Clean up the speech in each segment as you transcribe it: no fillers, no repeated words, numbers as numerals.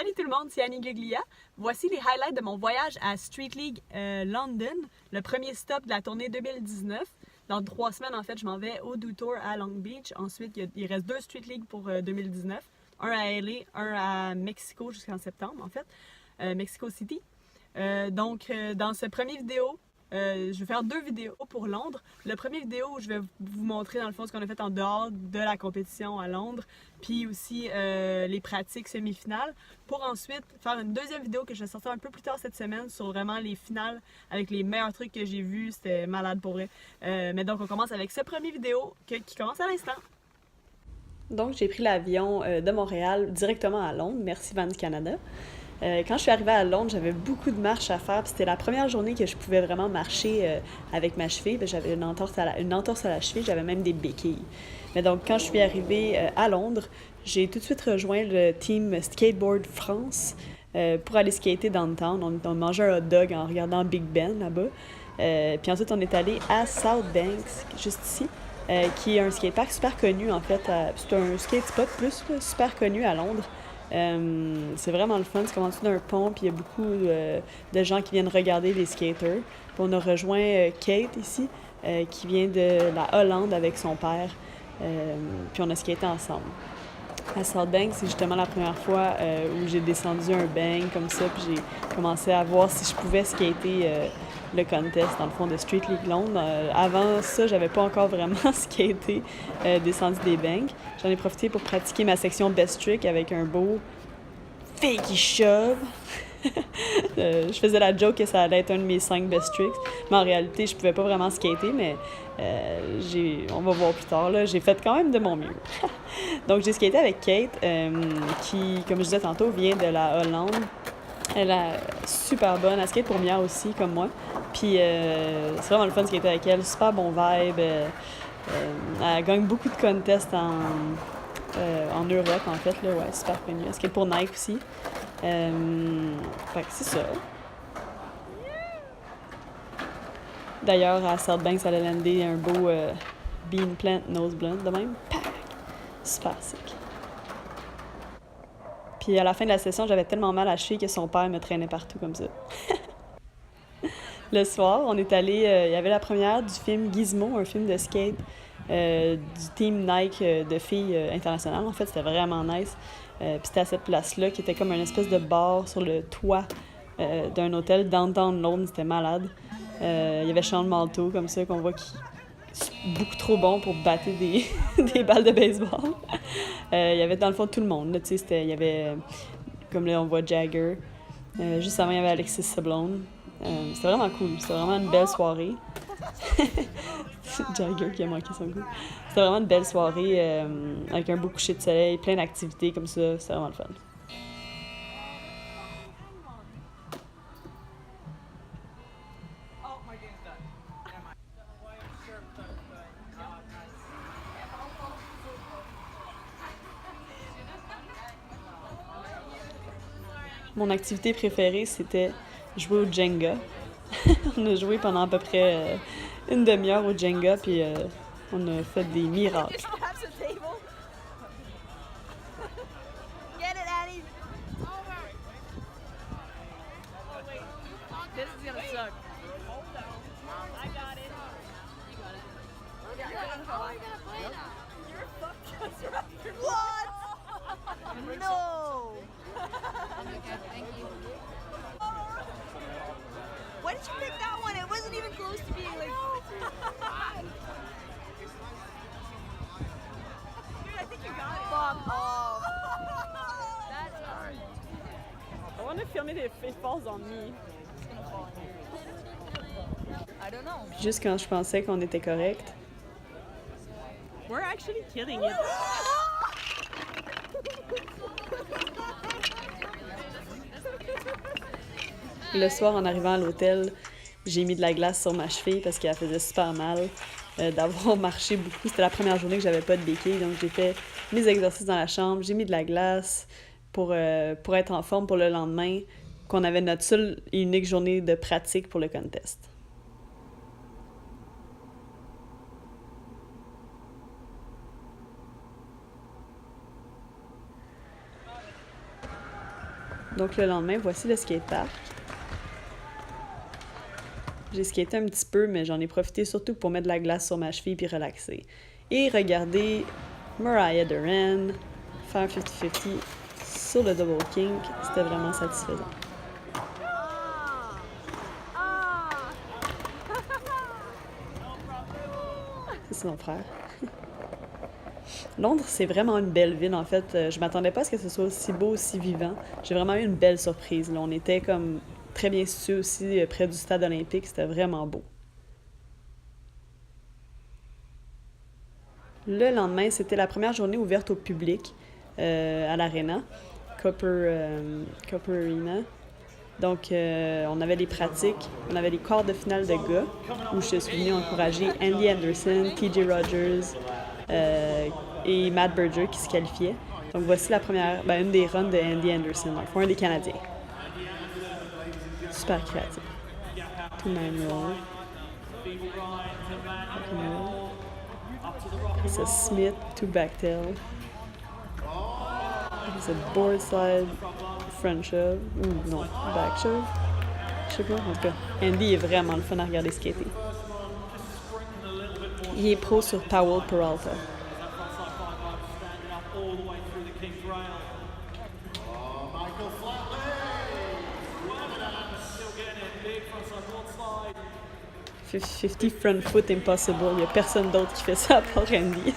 Salut tout le monde, c'est Annie Guglia. Voici les highlights de mon voyage à Street League London, le premier stop de la tournée 2019. Dans 3 semaines, en fait, je m'en vais au Do Tour à Long Beach. Ensuite, il reste 2 Street League pour 2019. Un à LA, un à Mexico jusqu'en septembre, en fait. Mexico City. Dans ce premier vidéo, je vais faire 2 vidéos pour Londres. Le premier vidéo où je vais vous montrer dans le fond ce qu'on a fait en dehors de la compétition à Londres, puis aussi les pratiques semi-finales, pour ensuite faire une deuxième vidéo que je vais sortir un peu plus tard cette semaine sur vraiment les finales avec les meilleurs trucs que j'ai vus. C'était malade pour vrai. Mais donc on commence avec ce premier vidéo qui commence à l'instant. Donc j'ai pris l'avion de Montréal directement à Londres. Merci Vans Canada. Quand je suis arrivée à Londres, j'avais beaucoup de marches à faire. C'était la première journée que je pouvais vraiment marcher avec ma cheville. J'avais une entorse à la cheville, j'avais même des béquilles. Mais donc, quand je suis arrivée à Londres, j'ai tout de suite rejoint le team Skateboard France pour aller skater downtown. On mangeait un hot dog en regardant Big Ben là-bas. Puis ensuite, on est allé à South Banks, juste ici, qui est un skatepark super connu en fait. C'est un skate spot plus super connu à Londres. C'est vraiment le fun, c'est comme en dessous d'un pont, puis il y a beaucoup de gens qui viennent regarder les skaters. Puis on a rejoint Kate ici, qui vient de la Hollande avec son père, puis on a skaté ensemble. À South Bank, c'est justement la première fois où j'ai descendu un bank comme ça, puis j'ai commencé à voir si je pouvais skater le contest, dans le fond, de Street League Londres. Avant ça, j'avais pas encore vraiment skaté, descendu des banks. J'en ai profité pour pratiquer ma section best trick avec un beau fakey shove. Je faisais la joke que ça allait être un de mes 5 best tricks, mais en réalité, je pouvais pas vraiment skater, mais on va voir plus tard, là, j'ai fait quand même de mon mieux. Donc, j'ai skaté avec Kate, qui, comme je disais tantôt, vient de la Hollande. Elle est super bonne. Elle skate pour Mia aussi, comme moi. Puis, c'est vraiment le fun de skater avec elle. Super bon vibe. Elle gagne beaucoup de contests en Europe, en fait. Là, ouais, super connue. Elle skate pour Nike aussi. Fait que c'est ça. D'ailleurs, à South Banks, elle a landé un beau bean plant nose blunt de même. Pac! Super sick. Puis à la fin de la session, j'avais tellement mal à la cheville que son père me traînait partout comme ça. Le soir, on est allé... il y avait la première du film Gizmo, un film de skate du team Nike de filles internationales. En fait, c'était vraiment nice. Puis c'était à cette place-là qui était comme une espèce de bar sur le toit d'un hôtel downtown Londres. C'était malade. Il y avait Sean Malto comme ça qu'on voit qui beaucoup trop bon pour battre des, des balles de baseball. Il y avait dans le fond tout le monde. Il y avait, comme là on voit Jagger. Juste avant, il y avait Alexis Sablone. C'était vraiment cool. C'était vraiment une belle soirée. Jagger qui a manqué son coup. C'était vraiment une belle soirée avec un beau coucher de soleil, plein d'activités comme ça. C'était vraiment le fun. Mon activité préférée, c'était jouer au Jenga. On a joué pendant à peu près une demi-heure au Jenga, puis on a fait des miracles. No! Why did you pick that one? It wasn't even close to being like... Dude, I think you got it. Fuck off. That's hard. I want to film it if it falls on me. I don't know. Juste quand je pensais qu'on était correct. We're actually killing it. Le soir, en arrivant à l'hôtel, j'ai mis de la glace sur ma cheville parce qu'elle faisait super mal d'avoir marché beaucoup. C'était la première journée que j'avais pas de béquille, donc j'ai fait mes exercices dans la chambre. J'ai mis de la glace pour être en forme pour le lendemain, qu'on avait notre seule et unique journée de pratique pour le contest. Donc le lendemain, voici le skatepark. J'ai skaté un petit peu, mais j'en ai profité surtout pour mettre de la glace sur ma cheville puis relaxer. Et regarder Mariah Duran faire 50-50 sur le double kink, c'était vraiment satisfaisant. C'est son frère. Londres, c'est vraiment une belle ville, en fait. Je m'attendais pas à ce que ce soit aussi beau, aussi vivant. J'ai vraiment eu une belle surprise. Là. On était comme très bien situés aussi près du stade olympique. C'était vraiment beau. Le lendemain, c'était la première journée ouverte au public à l'Arena, Copper Arena. Donc, on avait les pratiques, on avait les quarts de finale de gars, où je suis venue encourager Andy Anderson, TJ Rogers et Matt Berger qui se qualifiaient. Donc, voici la première, une des runs de Andy Anderson, donc un des Canadiens. Super créatif. 2-9 roll. It's a Smith to backtail. It's a board slide, front shove, ou non, back shove. Je sais pas, en tout cas, Andy est vraiment le fun à regarder skater. Il est pro sur Powell Peralta. « 50 front foot impossible. Il n'y a personne d'autre qui fait ça à part Andy.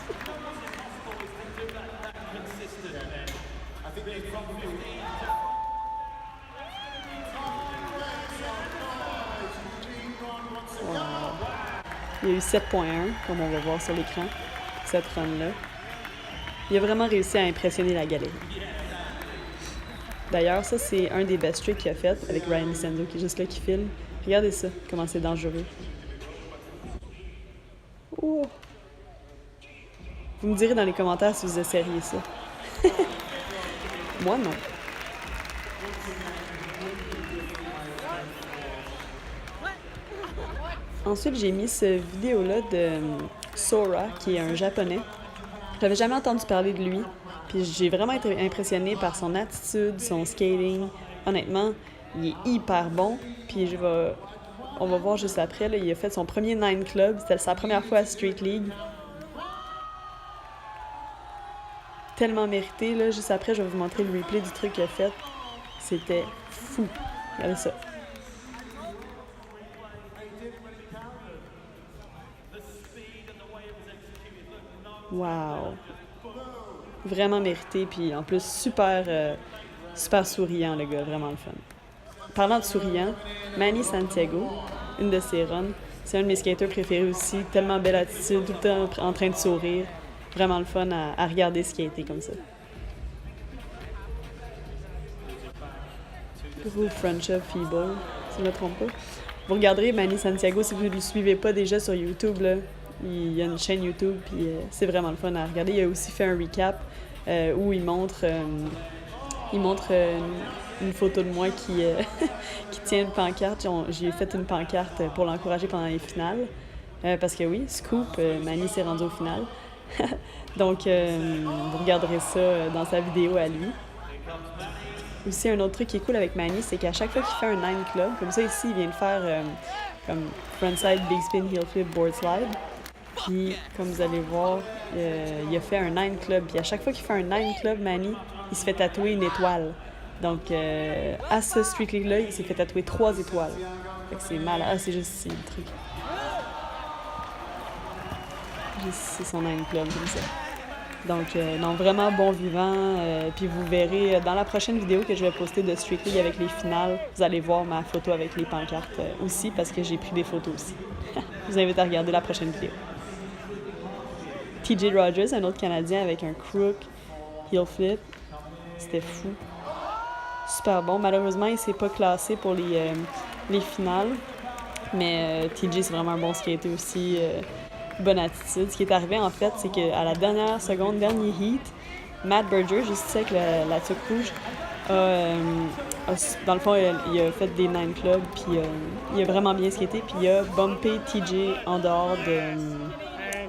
Wow. Il y a eu 7.1, comme on va voir sur l'écran, cette run-là. Il a vraiment réussi à impressionner la galerie. D'ailleurs, ça, c'est un des best tricks qu'il a fait avec Ryan Licenzo, qui est juste là, qui filme. Regardez ça, comment c'est dangereux. Oh. Vous me direz dans les commentaires si vous essayeriez ça. Moi, non. Ensuite, j'ai mis cette vidéo-là de Sora, qui est un japonais. J'avais jamais entendu parler de lui. Puis j'ai vraiment été impressionnée par son attitude, son skating. Honnêtement, il est hyper bon. Puis on va voir juste après, là, il a fait son premier 9 Club. C'était sa première fois à Street League. Tellement mérité, là. Juste après, je vais vous montrer le replay du truc qu'il a fait. C'était fou. Regardez ça. Wow. Vraiment mérité, puis en plus super souriant, le gars, vraiment le fun. Parlant de souriant, Manny Santiago, une de ses runs, c'est un de mes skaters préférés aussi, tellement belle attitude, tout le temps en train de sourire, vraiment le fun à regarder skater comme ça. Gros front shove feeble, si je ne me trompe pas. Vous regarderez Manny Santiago si vous ne le suivez pas déjà sur YouTube, là. Il y a une chaîne YouTube, puis c'est vraiment le fun à regarder. Il a aussi fait un recap où il montre une photo de moi qui tient une pancarte. J'ai fait une pancarte pour l'encourager pendant les finales. Parce que oui, Scoop, Manny s'est rendu au final. Donc, vous regarderez ça dans sa vidéo à lui. Aussi, un autre truc qui est cool avec Manny, c'est qu'à chaque fois qu'il fait un 9 Club, comme ça ici, il vient de faire comme frontside, big spin, heel flip, board slide. Puis, comme vous allez voir, il a fait un 9 Club. Puis à chaque fois qu'il fait un 9 Club, Manny, il se fait tatouer une étoile. Donc, à ce Street League-là, il s'est fait tatouer 3 étoiles. Fait que c'est malade. Ah, c'est juste ici, le truc. C'est son 9 Club, comme ça. Donc, non, vraiment bon vivant. Puis vous verrez dans la prochaine vidéo que je vais poster de Street League avec les finales, vous allez voir ma photo avec les pancartes aussi, parce que j'ai pris des photos aussi. Je vous invite à regarder la prochaine vidéo. TJ Rogers, un autre Canadien avec un crook, heel flip. C'était fou. Super bon. Malheureusement, il ne s'est pas classé pour les finales. Mais TJ, c'est vraiment un bon skater aussi. Bonne attitude. Ce qui est arrivé, en fait, c'est qu'à la dernière seconde, dernier heat, Matt Berger, juste ici avec la tuque rouge, dans le fond, il a fait des 9 clubs, puis il a vraiment bien skaté, puis il a bumpé TJ en dehors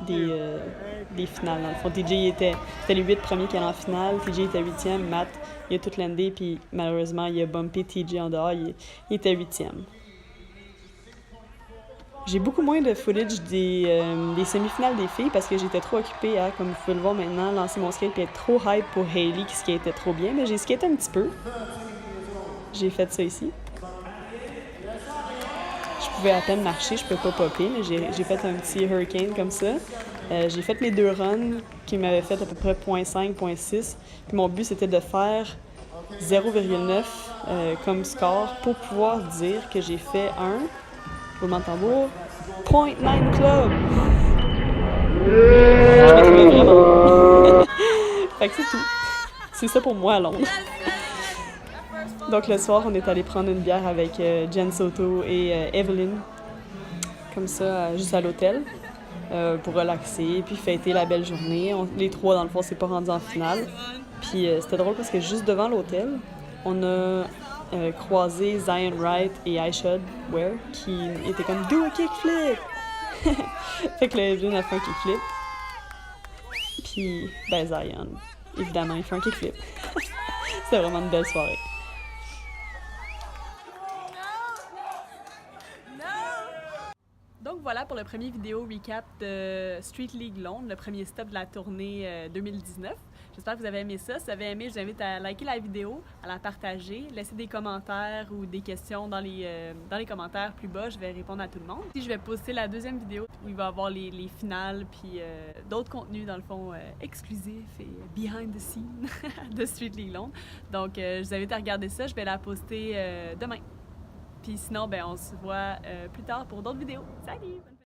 des finales. Dans le fond, TJ c'était les 8 premiers qui allaient en finale, TJ était 8e, Matt il a tout landé, puis malheureusement, il a bumpé TJ en dehors, il était 8e. J'ai beaucoup moins de footage des semi-finales des filles parce que j'étais trop occupée à, comme vous pouvez le voir maintenant, lancer mon skate et être trop hype pour Hailey qui skatait trop bien. Mais j'ai skaté un petit peu. J'ai fait ça ici. Je pouvais à peine marcher, je peux pas popper, mais j'ai fait un petit hurricane comme ça. J'ai fait mes 2 runs qui m'avaient fait à peu près 0.5, 0.6. Puis mon but, c'était de faire 0,9 comme score pour pouvoir dire que j'ai fait un, roulement de tambour, 0.9 club. Je me trouvais vraiment. Fait que c'est tout. C'est ça pour moi à Londres. Donc le soir, on est allé prendre une bière avec Jen Soto et Evelyn, comme ça, juste à l'hôtel, pour relaxer, puis fêter la belle journée. Les 3, dans le fond, s'est pas rendu en finale. Puis c'était drôle parce que juste devant l'hôtel, on a croisé Zion Wright et Aisha Ware qui étaient comme « Do a kickflip! » Fait que Evelyn a fait un kickflip. Puis, ben Zion, évidemment, il fait un kickflip. C'était vraiment une belle soirée. Donc voilà pour le premier vidéo recap de Street League Londres, le premier stop de la tournée 2019. J'espère que vous avez aimé ça. Si vous avez aimé, je vous invite à liker la vidéo, à la partager, laisser des commentaires ou des questions dans les commentaires plus bas. Je vais répondre à tout le monde. Puis je vais poster la deuxième vidéo où il va y avoir les finales puis d'autres contenus dans le fond exclusifs et behind the scenes de Street League Londres. Donc je vous invite à regarder ça. Je vais la poster demain. Puis sinon, ben, on se voit plus tard pour d'autres vidéos. Salut!